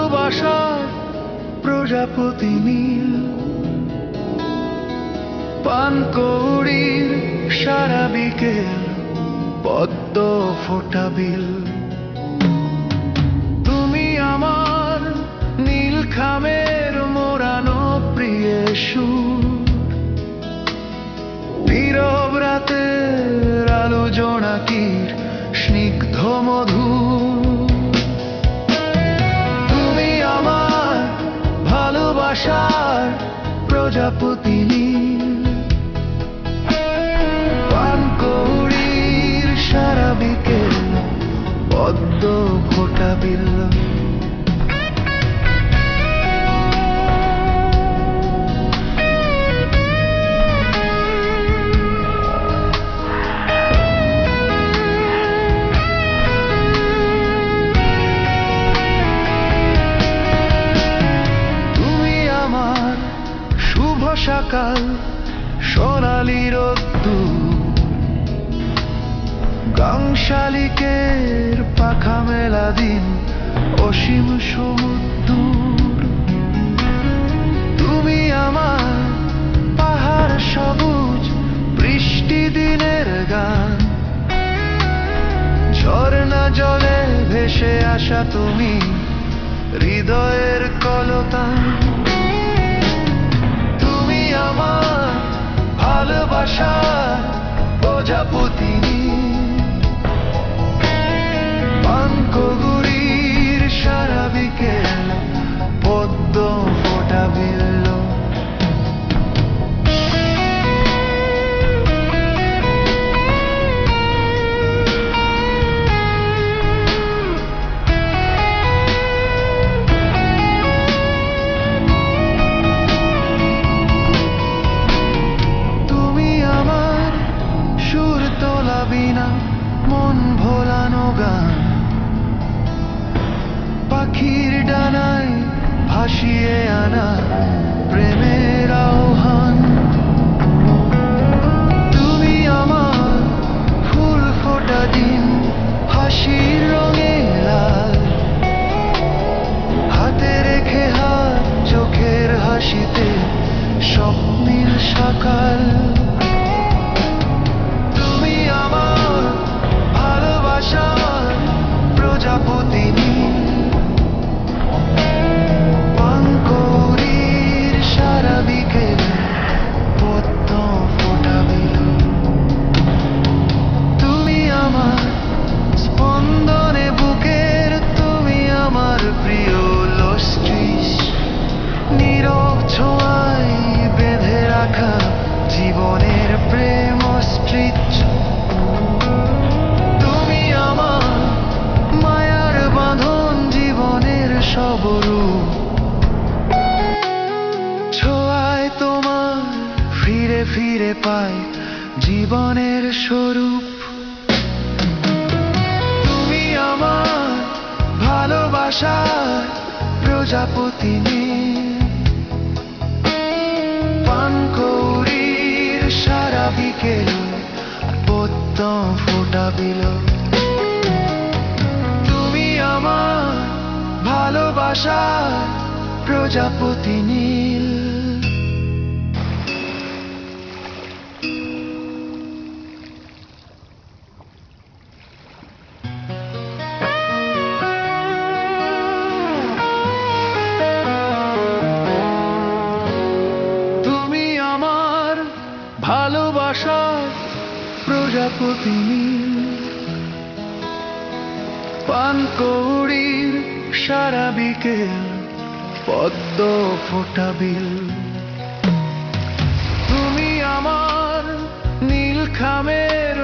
ভালোবাসার প্রজাপতি নীল, পানকৌড়ির সারা বিকেল, পদ্ম ফোটা বিল। তুমি আমার নীল খামের মোড়ানো প্রিয় সুর, নীরব রাতের আলো জোনাকির স্নিগ্ধ মধু। তুমি আমার ভালোবাসার প্রজাপতি নীল, পানকৌড়ির সারা বিকেল, পদ্ম ফোটা বিল। সকাল সোনালি রোদ্দুর, গাংশালিকের পাখা মেলা দিন, অসীম সমুদ্র। তুমি আমার পাহাড় সবুজ, বৃষ্টি দিনের গান, ঝর্ণা জলে ভেসে আসা তুমি হৃদয়ের কলতান। আমার ভালোবাসার প্রজাপতি নীল, পানকৌড়ির সারা বিকেল, পদ্ম ফোটা বিল। মন ভোলানো গান, পাখির ডানায় ভাসিয়ে আনা প্রেমের আহ্বান। তুমি আমার ফুল ফোটা দিন, হাসির রঙে লাল, হাতে রেখে হাত চোখের হাসিতে স্বপ্নের সকাল। প্রজাপতি নীল, পানকৌড়ির সারা বিকেল, পদ্ম ফোটা বিল। তুমি আমার স্পন্দনে বুকের, তুমি আমার প্রিয় লস্ট্রিস, নীরব ছোঁয়ায় বেঁধে রাখা জীবনের প্রেম স্ট্রিচ। ছোঁয়ায় তোমার ফিরে ফিরে পাই জীবনের স্বরূপ। তুমি আমার ভালোবাসার প্রজাপতি নীল, পানকৌড়ির সারা বিকেল, পদ্ম ফোটা বিল। তুমি আমার ভালোবাসার প্রজাপতি নীল। তুমি আমার ভালোবাসার প্রজাপতি নীল, পানকৌড়ির সারা বিকেল, পদ্ম ফোটা বিল। তুমি আমার নীল খামের